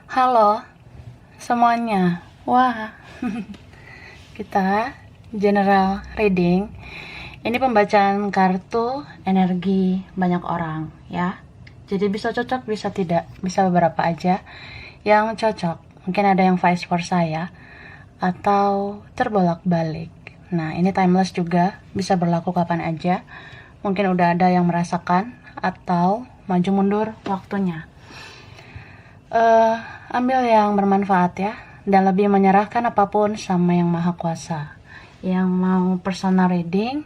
Halo semuanya. Wah, kita general reading. Ini pembacaan kartu energi banyak orang ya. Jadi bisa cocok, bisa tidak, bisa beberapa aja yang cocok. Mungkin ada yang vice versa ya, atau terbolak-balik. Nah, ini timeless juga, bisa berlaku kapan aja. Mungkin udah ada yang merasakan atau maju mundur waktunya. Ambil yang bermanfaat ya, dan lebih menyerahkan apapun sama yang maha kuasa. Yang mau personal reading,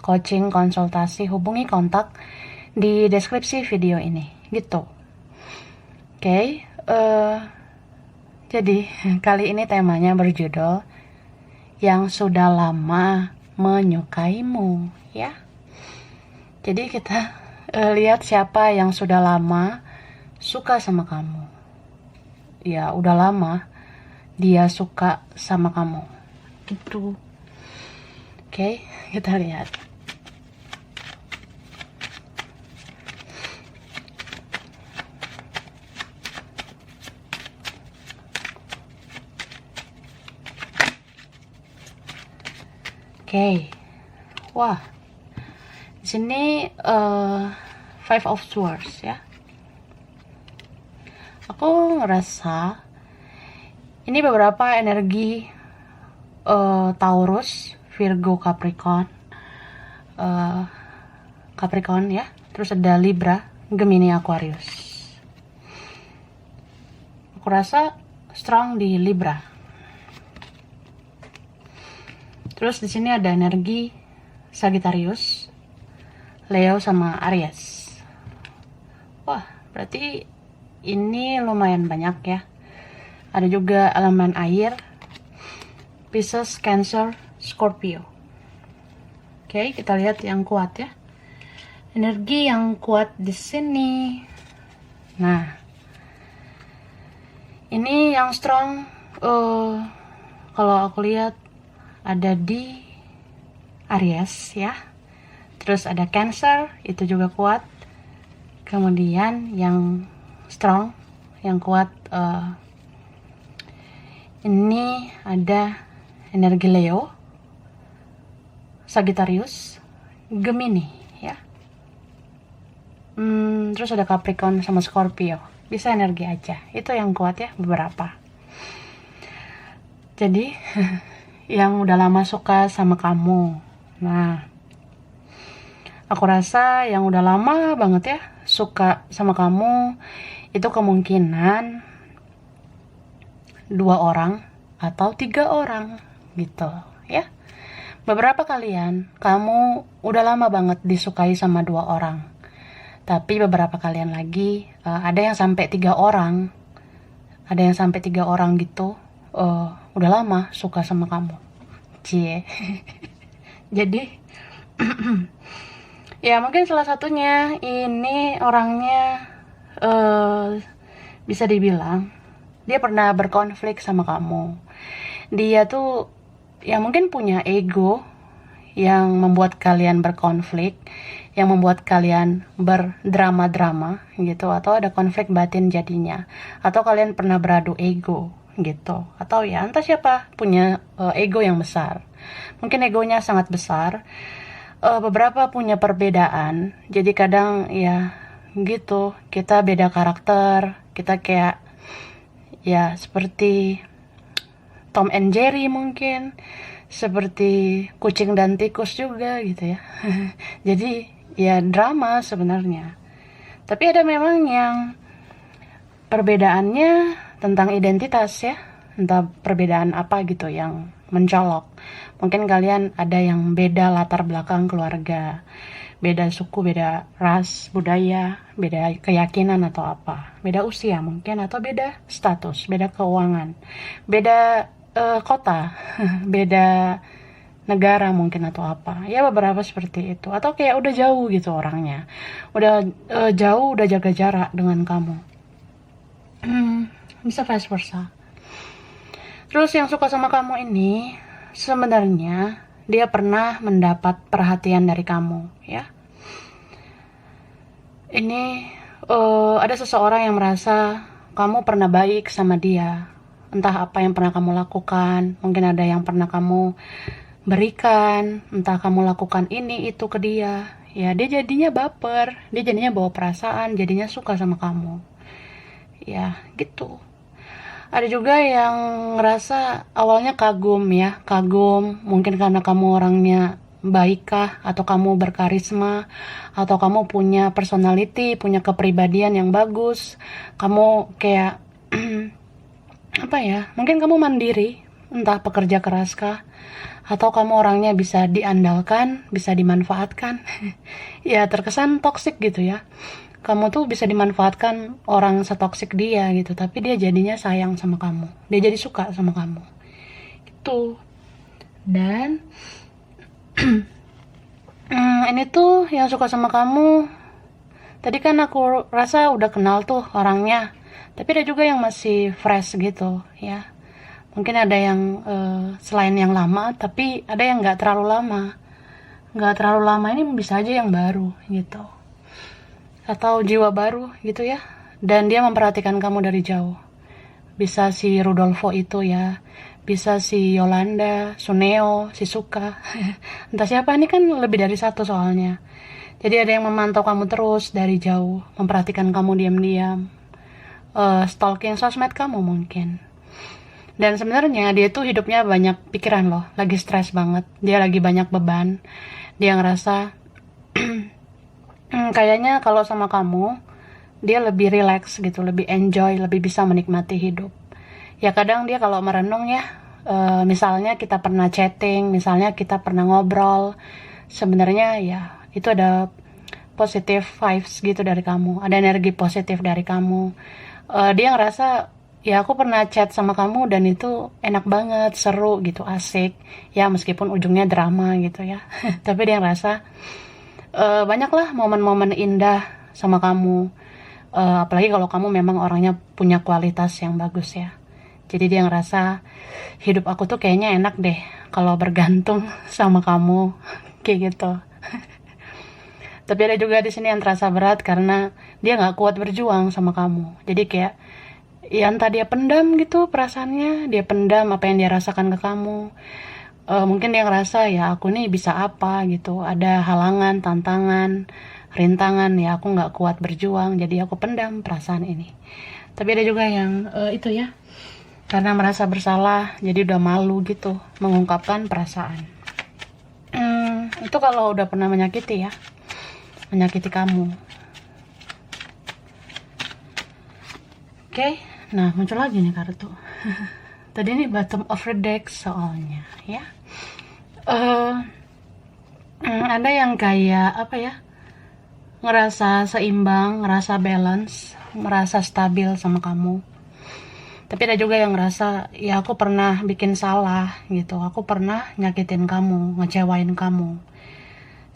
coaching, konsultasi, hubungi kontak di deskripsi video ini gitu. Oke, jadi kali ini temanya berjudul yang sudah lama menyukaimu ya. Jadi kita lihat siapa yang sudah lama suka sama kamu. Ya udah lama dia suka sama kamu gitu. Oke, kita lihat. Oke, wah, di sini Five of Swords ya. Aku ngerasa ini beberapa energi Taurus, Virgo, Capricorn ya. Terus ada Libra, Gemini, Aquarius. Aku rasa strong di Libra. Terus di sini ada energi Sagittarius, Leo sama Aries. Wah, berarti ini lumayan banyak ya. Ada juga elemen air, Pisces, Cancer, Scorpio. Oke, kita lihat yang kuat ya. Energi yang kuat di sini. Nah, ini yang strong. Kalau aku lihat ada di Aries ya. Terus ada Cancer, itu juga kuat. Kemudian yang strong, yang kuat, ini ada energi Leo, Sagittarius, Gemini ya. Terus ada Capricorn sama Scorpio. Bisa energi aja. Itu yang kuat ya, beberapa. Jadi yang udah lama suka sama kamu. Nah, aku rasa yang udah lama banget ya suka sama kamu itu kemungkinan 2 orang atau 3 orang gitu ya. Beberapa kalian kamu udah lama banget disukai sama 2 orang. Tapi beberapa kalian lagi ada yang sampai 3 orang. Ada yang sampai 3 orang gitu. Udah lama suka sama kamu. Cie. Jadi ya mungkin salah satunya ini orangnya bisa dibilang dia pernah berkonflik sama kamu. Dia tuh ya mungkin punya ego yang membuat kalian berkonflik, yang membuat kalian berdrama-drama gitu, atau ada konflik batin jadinya, atau kalian pernah beradu ego gitu, atau ya entah siapa punya ego yang besar. Mungkin egonya sangat besar. Beberapa punya perbedaan, jadi kadang ya gitu, kita beda karakter, kita kayak ya seperti Tom and Jerry mungkin, seperti kucing dan tikus juga gitu ya. Jadi ya drama sebenarnya. Tapi ada memang yang perbedaannya tentang identitas ya, entah perbedaan apa gitu yang mencolok. Mungkin kalian ada yang beda latar belakang keluarga, beda suku, beda ras, budaya, beda keyakinan atau apa, beda usia mungkin, atau beda status, beda keuangan, beda kota, beda negara mungkin atau apa ya, beberapa seperti itu. Atau kayak udah jauh gitu orangnya, udah jauh, udah jaga jarak dengan kamu. Bisa vice versa. Terus yang suka sama kamu ini sebenarnya dia pernah mendapat perhatian dari kamu ya. Ini ada seseorang yang merasa kamu pernah baik sama dia. Entah apa yang pernah kamu lakukan, mungkin ada yang pernah kamu berikan, entah kamu lakukan ini itu ke dia. Ya, dia jadinya baper, dia jadinya bawa perasaan, jadinya suka sama kamu. Ya, gitu. Ada juga yang ngerasa awalnya kagum ya, kagum mungkin karena kamu orangnya baik kah, atau kamu berkarisma, atau kamu punya personality, punya kepribadian yang bagus, kamu kayak apa ya, mungkin kamu mandiri, entah pekerja keras kah, atau kamu orangnya bisa diandalkan, bisa dimanfaatkan. Ya terkesan toksik gitu ya, kamu tuh bisa dimanfaatkan orang setoksik dia gitu, tapi dia jadinya sayang sama kamu, dia jadi suka sama kamu gitu. Dan ini tuh yang suka sama kamu, tadi kan aku rasa udah kenal tuh orangnya, tapi ada juga yang masih fresh gitu ya. Mungkin ada yang selain yang lama, tapi ada yang nggak terlalu lama. Nggak terlalu lama ini bisa aja yang baru gitu, atau jiwa baru gitu ya, dan dia memperhatikan kamu dari jauh. Bisa si Rudolfo itu ya, bisa si Yolanda, Suneo, si Suka, entah siapa, ini kan lebih dari satu soalnya. Jadi ada yang memantau kamu terus dari jauh, memperhatikan kamu diam-diam, stalking sosmed kamu mungkin. Dan sebenarnya dia tuh hidupnya banyak pikiran loh, lagi stres banget, dia lagi banyak beban, dia ngerasa kayaknya kalau sama kamu dia lebih relax gitu, lebih enjoy, lebih bisa menikmati hidup. Ya kadang dia kalau merenung ya, misalnya kita pernah chatting, misalnya kita pernah ngobrol, sebenarnya ya itu ada positive vibes gitu dari kamu, ada energi positif dari kamu. Dia ngerasa ya aku pernah chat sama kamu dan itu enak banget, seru gitu, asik ya, meskipun ujungnya drama gitu ya. Tapi dia ngerasa banyaklah momen-momen indah sama kamu. Apalagi kalau kamu memang orangnya punya kualitas yang bagus ya. Jadi dia ngerasa hidup aku tuh kayaknya enak deh kalau bergantung sama kamu, kayak gitu. Tapi ada juga di sini yang terasa berat karena dia nggak kuat berjuang sama kamu. Jadi kayak ya entah dia pendam gitu perasaannya, dia pendam apa yang dia rasakan ke kamu. Mungkin dia ngerasa ya aku nih bisa apa gitu, ada halangan, tantangan, rintangan, ya aku nggak kuat berjuang, jadi aku pendam perasaan ini. Tapi ada juga yang itu ya, karena merasa bersalah jadi udah malu gitu mengungkapkan perasaan. Itu kalau udah pernah menyakiti ya, menyakiti kamu. Oke, nah muncul lagi nih kartu. Tadi ini bottom of the deck soalnya ya. Ada yang kayak apa ya, ngerasa seimbang, ngerasa balance, merasa stabil sama kamu. Tapi ada juga yang ngerasa ya aku pernah bikin salah gitu, aku pernah nyakitin kamu, ngecewain kamu.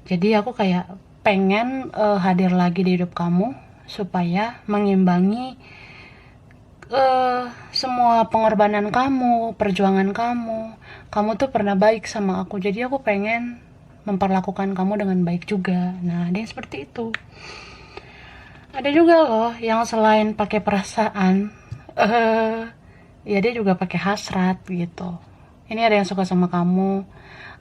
Jadi aku kayak pengen hadir lagi di hidup kamu supaya mengimbangi semua pengorbanan kamu, perjuangan kamu. Kamu tuh pernah baik sama aku, jadi aku pengen memperlakukan kamu dengan baik juga. Nah, ada yang seperti itu. Ada juga loh yang selain pakai perasaan, ya dia juga pakai hasrat gitu. Ini ada yang suka sama kamu,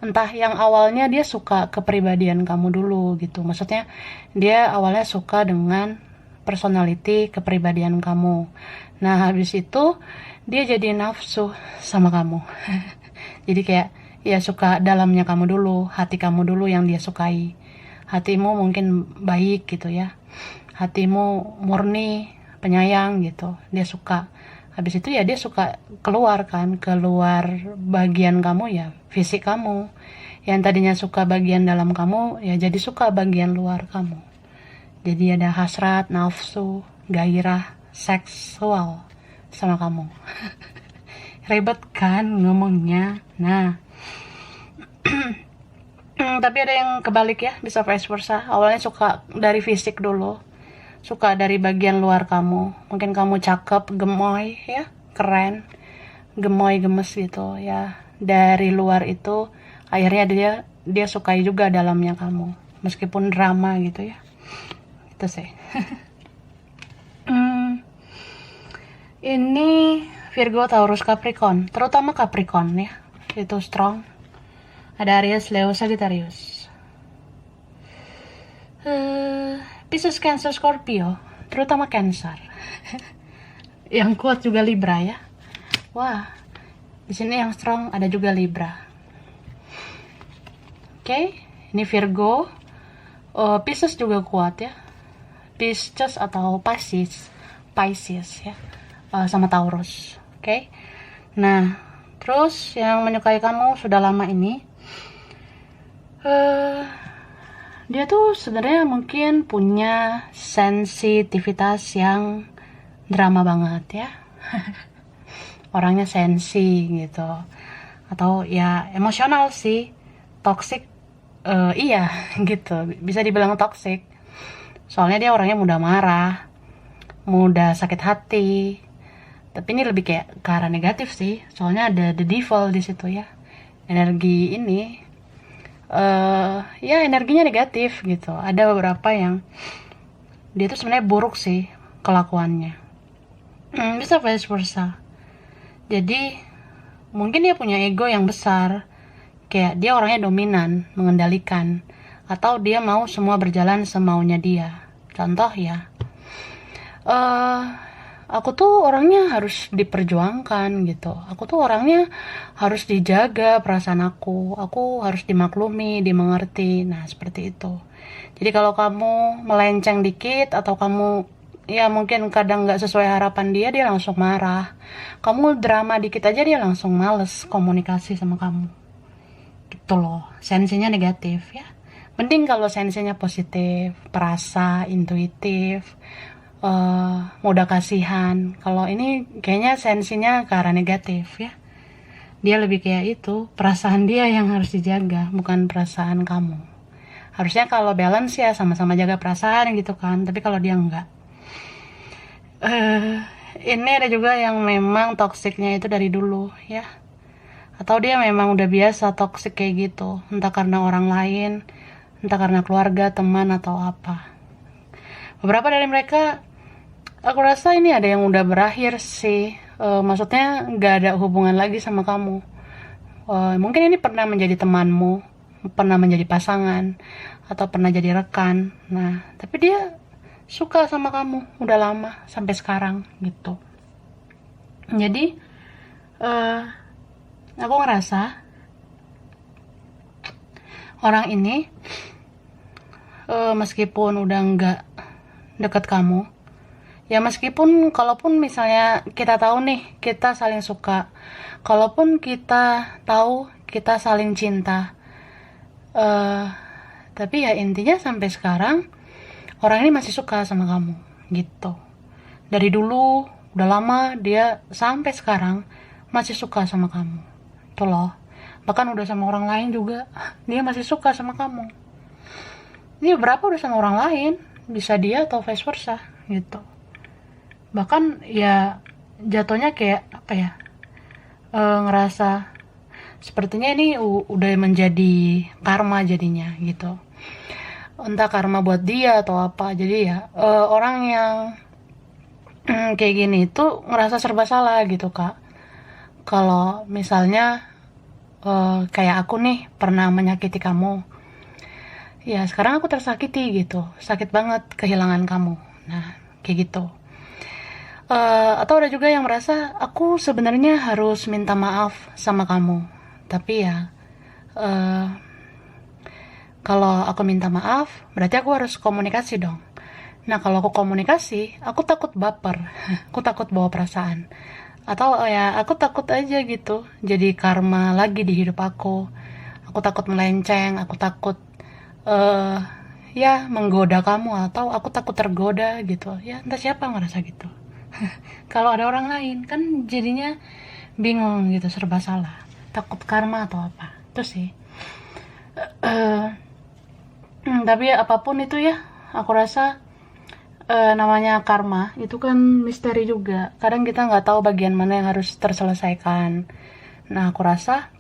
entah yang awalnya dia suka kepribadian kamu dulu gitu. Maksudnya dia awalnya suka dengan personality, kepribadian kamu. Nah, habis itu dia jadi nafsu sama kamu. Jadi kayak ya suka dalamnya kamu dulu, hati kamu dulu yang dia sukai. Hatimu mungkin baik gitu ya, hatimu murni, penyayang gitu, dia suka. Habis itu ya dia suka keluar kan, keluar bagian kamu ya, fisik kamu. Yang tadinya suka bagian dalam kamu ya jadi suka bagian luar kamu. Jadi ada hasrat, nafsu, gairah, seksual sama kamu. Ribet kan ngomongnya. Nah, tapi ada yang kebalik ya, bisa vice versa. Awalnya suka dari fisik dulu, suka dari bagian luar kamu. Mungkin kamu cakep, gemoy ya, keren, gemoy, gemes gitu ya. Dari luar itu akhirnya dia sukai juga dalamnya kamu, meskipun drama gitu ya. Itu sih. Ini Virgo, Taurus, Capricorn, terutama Capricorn ya, itu strong. Ada Aries, Leo, Sagittarius. Pisces, Cancer, Scorpio, terutama Cancer. Yang kuat juga Libra ya. Wah, di sini yang strong ada juga Libra. Oke, ini Virgo. Pisces juga kuat ya. Pisces atau Pisces ya. Sama Taurus. Oke. Nah, terus yang menyukai kamu sudah lama ini, dia tuh sebenarnya mungkin punya sensitivitas yang drama banget ya. Orangnya sensi gitu, atau ya emosional sih, toxic. Iya gitu, bisa dibilang toxic. Soalnya dia orangnya mudah marah, mudah sakit hati. Tapi ini lebih kayak ke arah negatif sih, soalnya ada the devil di situ ya. Energi ini ya energinya negatif gitu. Ada beberapa yang dia tuh sebenarnya buruk sih kelakuannya. Bisa vice versa. Jadi mungkin dia punya ego yang besar, kayak dia orangnya dominan, mengendalikan, atau dia mau semua berjalan semaunya dia. Contoh ya, aku tuh orangnya harus diperjuangkan gitu. Aku tuh orangnya harus dijaga perasaan aku harus dimaklumi, dimengerti. Nah seperti itu. Jadi kalau kamu melenceng dikit, atau kamu ya mungkin kadang nggak sesuai harapan dia langsung marah. Kamu drama dikit aja dia langsung males komunikasi sama kamu gitu loh. Sensinya negatif ya. Mending kalau sensinya positif, perasa, intuitif, mudah kasihan. Kalau ini kayaknya sensinya ke arah negatif ya. Dia lebih kayak itu, perasaan dia yang harus dijaga, bukan perasaan kamu. Harusnya kalau balance ya sama-sama jaga perasaan gitu kan. Tapi kalau dia enggak, ini ada juga yang memang toksiknya itu dari dulu ya, atau dia memang udah biasa toksik kayak gitu, entah karena orang lain, entah karena keluarga, teman, atau apa. Beberapa dari mereka, aku rasa ini ada yang udah berakhir sih. Maksudnya nggak ada hubungan lagi sama kamu. Mungkin ini pernah menjadi temanmu, pernah menjadi pasangan, atau pernah jadi rekan. Nah, tapi dia suka sama kamu udah lama sampai sekarang gitu. Jadi aku ngerasa orang ini meskipun udah nggak deket kamu ya, meskipun kalaupun misalnya kita tahu nih kita saling suka, kalaupun kita tahu kita saling cinta, tapi ya intinya sampai sekarang orang ini masih suka sama kamu gitu. Dari dulu udah lama dia sampai sekarang masih suka sama kamu tuh loh. Bahkan udah sama orang lain juga dia masih suka sama kamu. Ini berapa udah sama orang lain, bisa dia atau vice versa gitu. Bahkan ya jatuhnya kayak apa ya, ngerasa sepertinya ini udah menjadi karma jadinya gitu. Entah karma buat dia atau apa. Jadi ya orang yang kayak gini itu ngerasa serba salah gitu kak. Kalau misalnya kayak aku nih pernah menyakiti kamu, ya sekarang aku tersakiti gitu, sakit banget kehilangan kamu. Nah kayak gitu. Atau ada juga yang merasa aku sebenarnya harus minta maaf sama kamu, tapi ya kalau aku minta maaf berarti aku harus komunikasi dong. Nah kalau aku komunikasi aku takut baper, aku takut bawa perasaan, atau ya aku takut aja gitu jadi karma lagi di hidup aku. Aku takut melenceng, aku takut ya menggoda kamu, atau aku takut tergoda gitu ya. Entah siapa ngerasa gitu. Kalau ada orang lain kan jadinya bingung gitu, serba salah, takut karma atau apa itu sih. Tapi ya, apapun itu ya, aku rasa namanya karma itu kan misteri juga. Kadang kita nggak tahu bagian mana yang harus terselesaikan. Nah aku rasa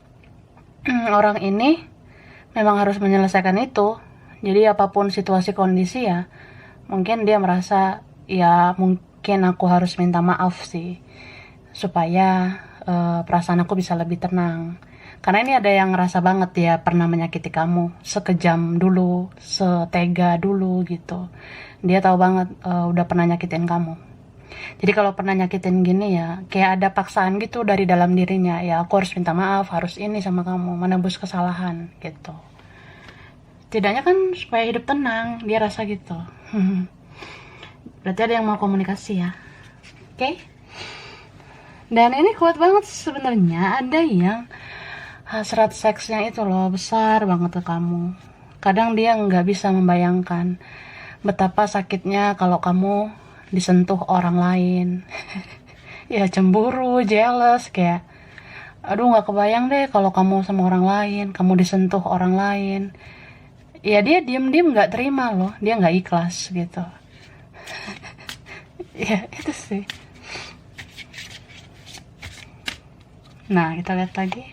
orang ini memang harus menyelesaikan itu. Jadi apapun situasi kondisi ya, mungkin dia merasa ya mungkin aku harus minta maaf sih, supaya perasaan aku bisa lebih tenang. Karena ini ada yang ngerasa banget dia pernah menyakiti kamu, sekejam dulu, setega dulu gitu. Dia tahu banget udah pernah nyakitin kamu. Jadi kalau pernah nyakitin gini ya, kayak ada paksaan gitu dari dalam dirinya. Ya aku harus minta maaf, harus ini sama kamu, menebus kesalahan gitu. Tidaknya kan supaya hidup tenang, dia rasa gitu. Berarti ada yang mau komunikasi ya. Oke? Dan ini kuat banget sebenarnya, ada yang hasrat seksnya itu loh besar banget ke kamu. Kadang dia nggak bisa membayangkan betapa sakitnya kalau kamu disentuh orang lain. Ya cemburu, jealous, kayak aduh nggak kebayang deh kalau kamu sama orang lain, kamu disentuh orang lain. Ya dia diem-diem nggak terima loh, dia nggak ikhlas gitu. Ya itu sih. Nah kita lihat lagi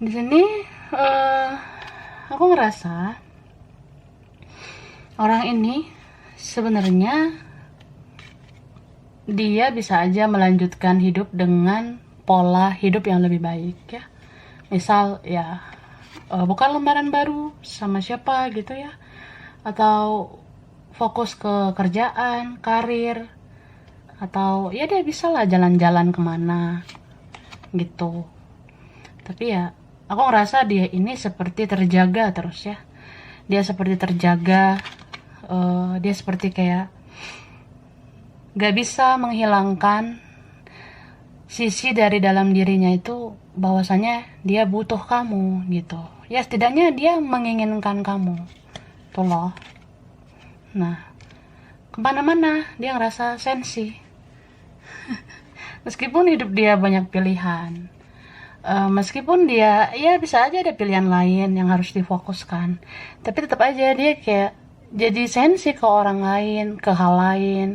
di sini. Aku ngerasa orang ini sebenarnya dia bisa aja melanjutkan hidup dengan pola hidup yang lebih baik ya. Misal ya buka lembaran baru sama siapa gitu ya, atau fokus ke kerjaan, karir, atau ya dia bisa lah jalan-jalan kemana gitu. Tapi ya aku ngerasa dia ini seperti terjaga terus ya, dia seperti terjaga, dia seperti kayak gak bisa menghilangkan sisi dari dalam dirinya itu bahwasanya dia butuh kamu gitu ya, setidaknya dia menginginkan kamu tuh loh. Nah kemana-mana dia ngerasa sensi. Meskipun hidup dia banyak pilihan, meskipun dia ya bisa aja ada pilihan lain yang harus difokuskan, tapi tetap aja dia kayak jadi sensi ke orang lain, ke hal lain.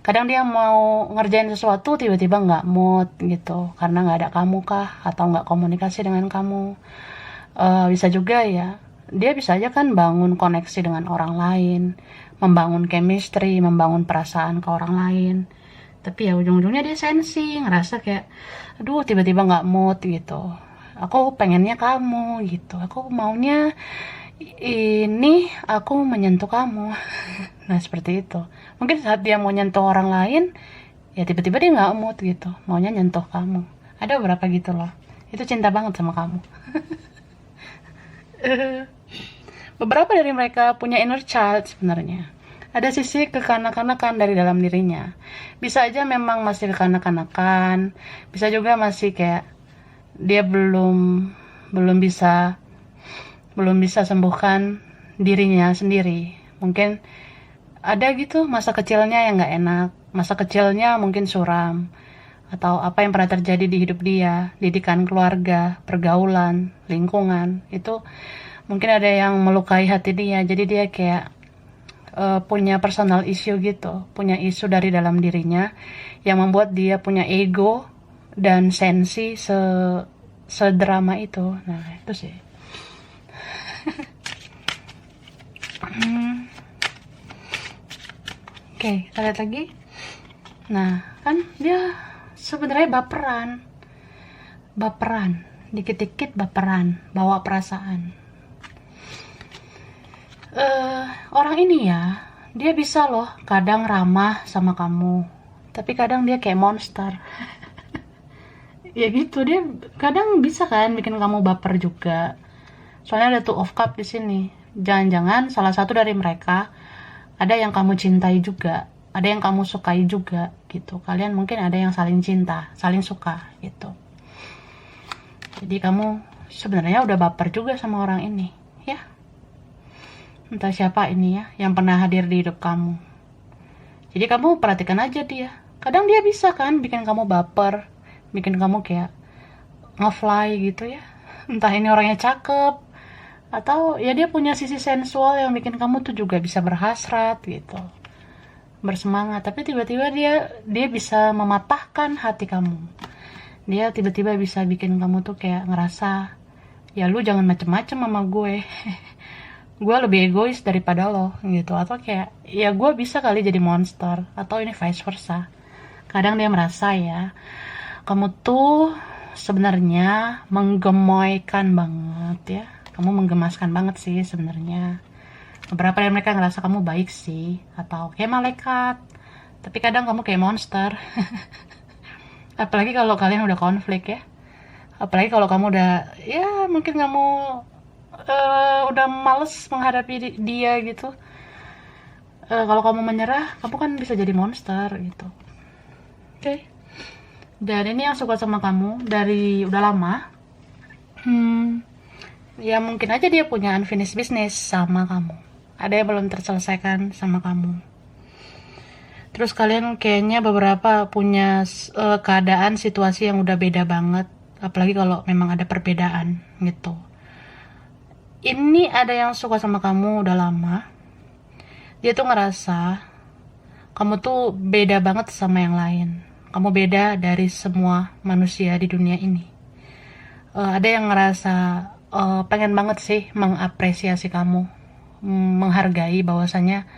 Kadang dia mau ngerjain sesuatu tiba-tiba nggak mood gitu karena nggak ada kamu kah, atau nggak komunikasi dengan kamu. Bisa juga ya dia bisa aja kan bangun koneksi dengan orang lain, membangun chemistry, membangun perasaan ke orang lain, tapi ya ujung-ujungnya dia sensi, ngerasa kayak aduh tiba-tiba nggak mood gitu, aku pengennya kamu gitu, aku maunya ini, aku menyentuh kamu. Nah seperti itu. Mungkin saat dia mau nyentuh orang lain, ya tiba-tiba dia nggak mood gitu, maunya nyentuh kamu. Ada beberapa gitu loh, itu cinta banget sama kamu. Beberapa dari mereka punya inner child sebenarnya. Ada sisi kekanak-kanakan dari dalam dirinya. Bisa aja memang masih kekanak-kanakan, bisa juga masih kayak dia belum bisa sembuhkan dirinya sendiri. Mungkin ada gitu masa kecilnya yang gak enak, masa kecilnya mungkin suram, atau apa yang pernah terjadi di hidup dia, didikan keluarga, pergaulan, lingkungan, itu mungkin ada yang melukai hati dia. Jadi dia kayak punya personal issue gitu, punya isu dari dalam dirinya yang membuat dia punya ego dan sensi sedrama itu. Nah itu sih. Oke, kita lihat lagi. Nah kan dia sebenarnya baperan, dikit-dikit baperan, bawa perasaan. Orang ini ya, dia bisa loh kadang ramah sama kamu, tapi kadang dia kayak monster. Ya gitu, dia kadang bisa kan bikin kamu baper juga. Soalnya ada two of cup di sini. Jangan-jangan salah satu dari mereka ada yang kamu cintai juga, ada yang kamu sukai juga gitu. Kalian mungkin ada yang saling cinta, saling suka gitu. Jadi kamu sebenarnya udah baper juga sama orang ini, ya. Entah siapa ini ya, yang pernah hadir di hidup kamu. Jadi kamu perhatikan aja dia. Kadang dia bisa kan bikin kamu baper, bikin kamu kayak nge-fly gitu ya. Entah ini orangnya cakep, atau ya dia punya sisi sensual yang bikin kamu tuh juga bisa berhasrat gitu, bersemangat. Tapi tiba-tiba dia bisa mematahkan hati kamu. Dia tiba-tiba bisa bikin kamu tuh kayak ngerasa, ya lu jangan macem-macem sama gue. gue lebih egois daripada lo gitu, atau kayak ya gue bisa kali jadi monster, atau ini vice versa. Kadang dia merasa ya kamu tuh sebenarnya menggemoykan banget ya, kamu menggemaskan banget sih sebenarnya. Beberapa dari mereka ngerasa kamu baik sih, atau kayak malaikat, tapi kadang kamu kayak monster. Apalagi kalau kalian udah konflik ya, apalagi kalau kamu udah ya mungkin kamu udah males menghadapi dia gitu. Kalau kamu menyerah, kamu kan bisa jadi monster gitu. Oke. Dan ini yang suka sama kamu dari udah lama. Ya mungkin aja dia punya unfinished business sama kamu. Ada yang belum terselesaikan sama kamu. Terus kalian kayaknya beberapa punya keadaan situasi yang udah beda banget. Apalagi kalau memang ada perbedaan gitu. Ini ada yang suka sama kamu udah lama. Dia tuh ngerasa kamu tuh beda banget sama yang lain. Kamu beda dari semua manusia di dunia ini. Ada yang ngerasa pengen banget sih mengapresiasi kamu, menghargai bahwasanya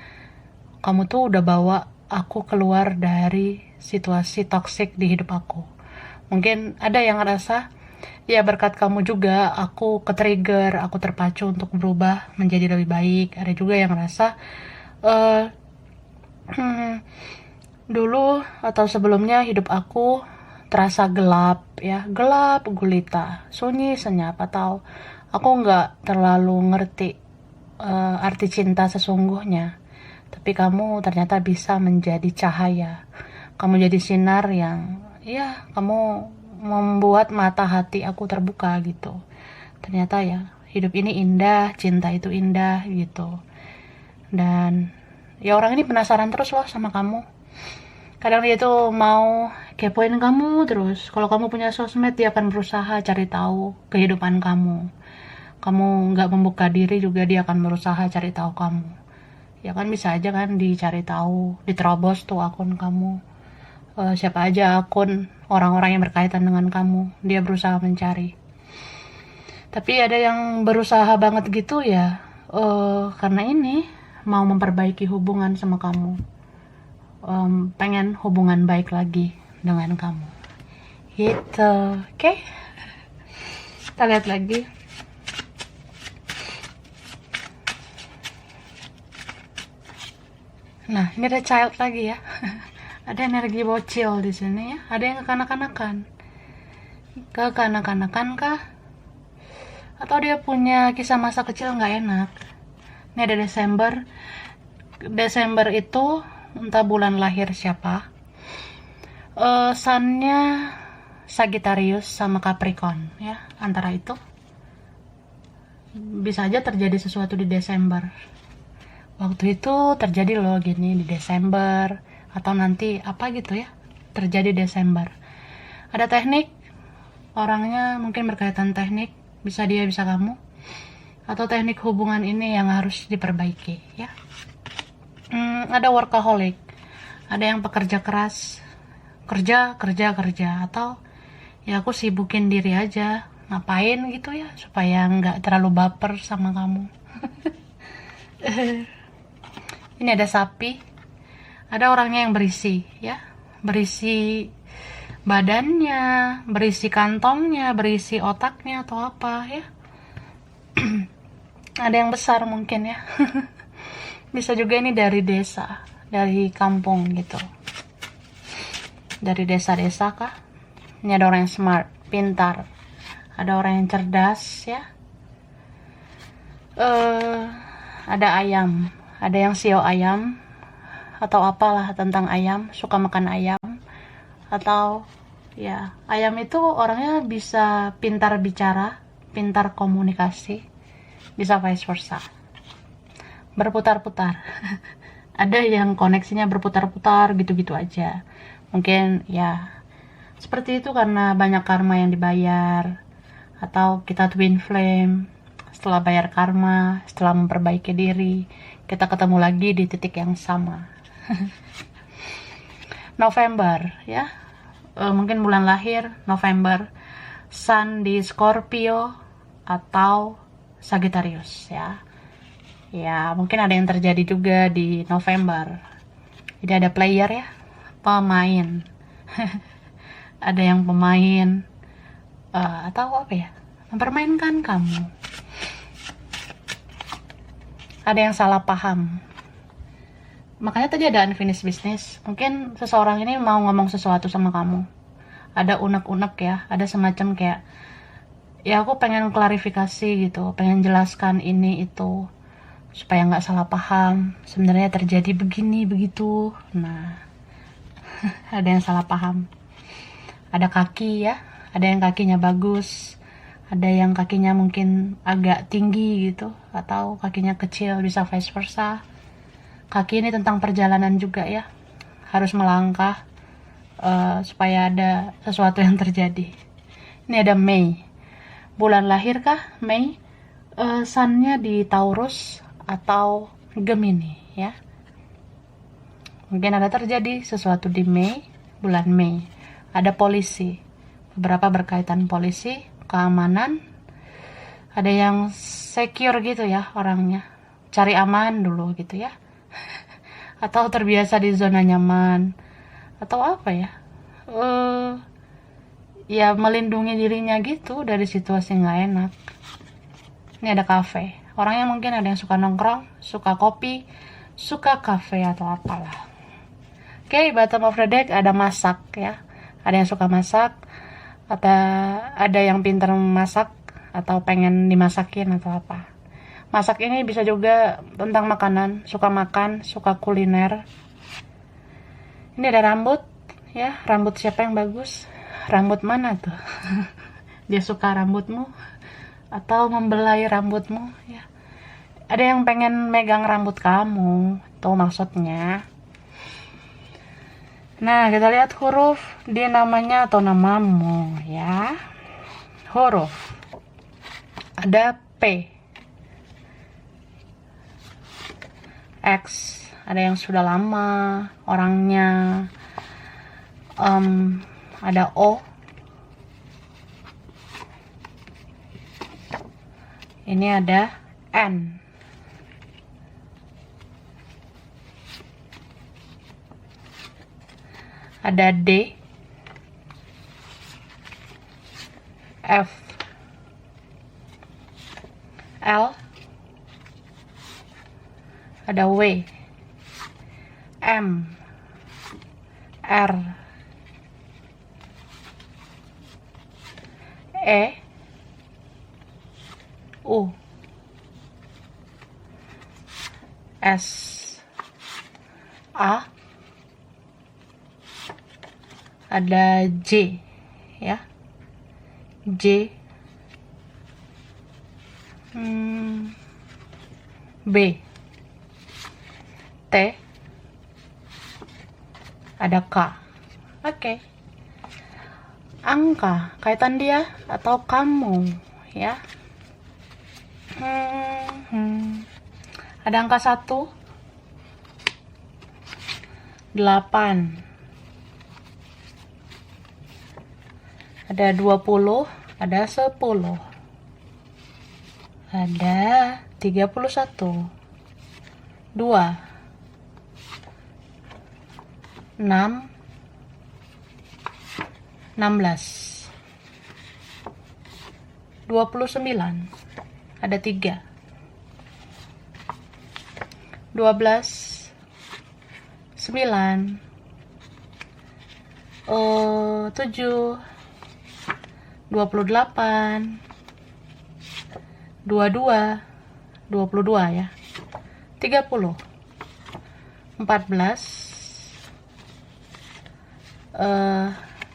kamu tuh udah bawa aku keluar dari situasi toksik di hidup aku. Mungkin ada yang ngerasa ya berkat kamu juga aku ke-trigger, aku terpacu untuk berubah menjadi lebih baik. Ada juga yang ngerasa dulu atau sebelumnya hidup aku terasa gelap ya, gelap gulita, sunyi senyap, atau aku nggak terlalu ngerti arti cinta sesungguhnya. Tapi kamu ternyata bisa menjadi cahaya, kamu jadi sinar yang ya kamu membuat mata hati aku terbuka gitu. Ternyata ya hidup ini indah, cinta itu indah gitu. Dan ya orang ini penasaran terus loh sama kamu. Kadang dia tuh mau kepoin kamu terus. Kalau kamu punya sosmed, dia akan berusaha cari tahu kehidupan kamu. Kamu nggak membuka diri juga, dia akan berusaha cari tahu kamu. Ya kan bisa aja kan dicari tahu, diterobos tuh akun kamu. Siapa aja akun orang-orang yang berkaitan dengan kamu, dia berusaha mencari. Tapi ada yang berusaha banget gitu ya, karena ini mau memperbaiki hubungan sama kamu. Pengen hubungan baik lagi dengan kamu gitu. Oke. Kita lihat lagi. Nah, ini ada child lagi ya. Ada energi bocil di sini ya. Ada yang kekanak-kanakan. Kekanak-kanakan kah? Atau dia punya kisah masa kecil nggak enak. Ini ada Desember. Desember itu entah bulan lahir siapa. Sunnya Sagittarius sama Capricorn ya, antara itu. Bisa aja terjadi sesuatu di Desember. Waktu itu terjadi loh gini di Desember, atau nanti apa gitu ya, terjadi Desember. Ada teknik, orangnya mungkin berkaitan teknik, bisa dia bisa kamu, atau teknik hubungan ini yang harus diperbaiki ya. Ada workaholic, ada yang pekerja keras, kerja, atau ya aku sibukin diri aja, ngapain gitu ya, supaya nggak terlalu baper sama kamu. Ini ada sapi, ada orangnya yang berisi ya, berisi badannya, berisi kantongnya, berisi otaknya atau apa ya. Ada yang besar mungkin ya. Bisa juga ini dari desa, dari kampung gitu. Dari desa-desa kah? Ini ada orang yang smart, pintar. Ada orang yang cerdas ya. Ada ayam, ada yang sio ayam atau apalah tentang ayam, suka makan ayam. Atau ya, ayam itu orangnya bisa pintar bicara, pintar komunikasi, bisa vice versa. Berputar-putar. Ada yang koneksinya berputar-putar gitu-gitu aja. Mungkin ya seperti itu karena banyak karma yang dibayar, atau kita twin flame. Setelah bayar karma, setelah memperbaiki diri, kita ketemu lagi di titik yang sama. November ya, mungkin bulan lahir November, Sun di Scorpio atau Sagittarius ya. Ya, mungkin ada yang terjadi juga di November. Jadi ada player ya, pemain. Ada yang pemain atau apa ya, mempermainkan kamu. Ada yang salah paham. Makanya tadi ada unfinished business. Mungkin seseorang ini mau ngomong sesuatu sama kamu. Ada unek-unek ya, ada semacam kayak, ya aku pengen klarifikasi gitu, pengen jelaskan ini itu supaya nggak salah paham. Sebenarnya terjadi begini begitu. Nah, ada yang salah paham. Ada kaki ya, ada yang kakinya bagus, ada yang kakinya mungkin agak tinggi gitu, atau kakinya kecil, bisa vice versa. Kaki ini tentang perjalanan juga ya, harus melangkah supaya ada sesuatu yang terjadi. Ini ada Mei, bulan lahir kah Mei? Sunnya di Taurus atau Gemini ya. Mungkin ada terjadi sesuatu di Mei, bulan Mei. Ada polisi, beberapa berkaitan polisi, keamanan. Ada yang secure gitu ya orangnya, cari aman dulu gitu ya. Atau terbiasa di zona nyaman, atau apa ya, ya melindungi dirinya gitu dari situasi nggak enak. Ini ada kafe, orangnya mungkin ada yang suka nongkrong, suka kopi, suka kafe atau apalah. Oke, bottom of the deck ada masak ya, ada yang suka masak, atau ada yang pintar masak atau pengen dimasakin atau apa. Masak ini bisa juga tentang makanan, suka makan, suka kuliner. Ini ada rambut ya, rambut siapa yang bagus? Rambut mana tuh? Dia suka rambutmu atau membelai rambutmu ya. Ada yang pengen megang rambut kamu, tuh maksudnya. Nah, kita lihat huruf di namanya atau namamu ya. Huruf. Ada P, X, ada yang sudah lama orangnya. Ada O. Ini ada N. Ada D, F, L, ada W, M, R, E, U, S, A, ada J ya, J, B, T, ada K. Oke. Angka kaitan dia atau kamu ya. Ada angka 1, 8, ada 20, ada 10, ada 31, 2, 6, 16, 29, ada 3, 12, 9, 7, 28, 22, 22 ya, 30, 14,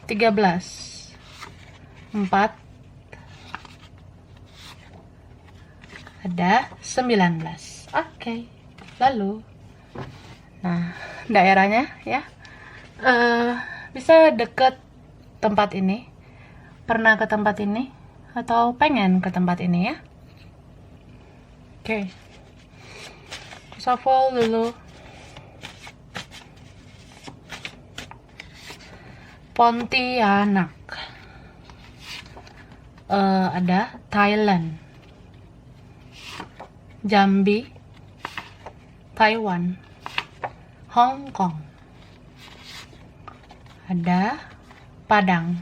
13, 4, ada 19. Oke. Lalu, nah daerahnya ya, bisa deket tempat ini, pernah ke tempat ini, atau pengen ke tempat ini ya. Oke. Shuffle dulu. Pontianak, ada Thailand, Jambi, Taiwan, Hong Kong, ada Padang,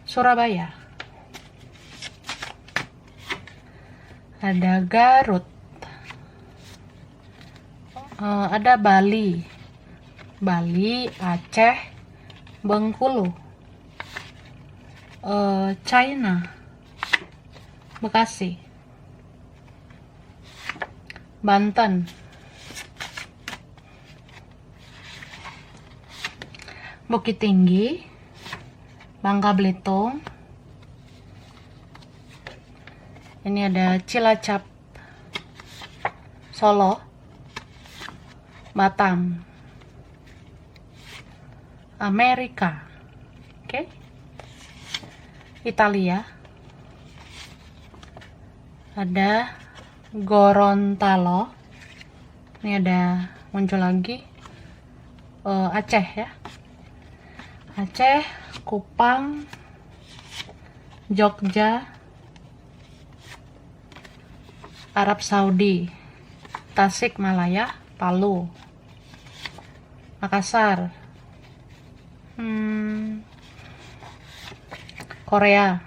Surabaya, ada Garut, ada Bali, Aceh, Bengkulu, China, Bekasi, Banten, Bukit Tinggi, Bangka Belitung, ini ada Cilacap, Solo, Batam, Amerika, oke, Italia, ada Gorontalo, ini ada muncul lagi, Aceh ya, Aceh, Kupang, Jogja, Arab Saudi, Tasikmalaya, Palu, Makassar, Korea,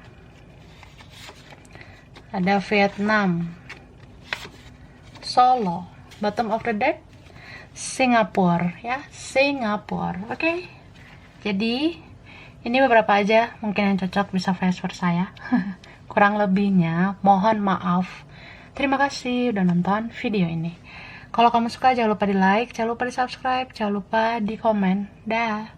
ada Vietnam, Solo, bottom of the deck, Singapura ya, Singapura. Oke. Jadi ini beberapa aja mungkin yang cocok, bisa vice versa ya. Kurang lebihnya mohon maaf. Terima kasih udah nonton video ini. Kalau kamu suka jangan lupa di like, jangan lupa di subscribe, jangan lupa di komen. Dah.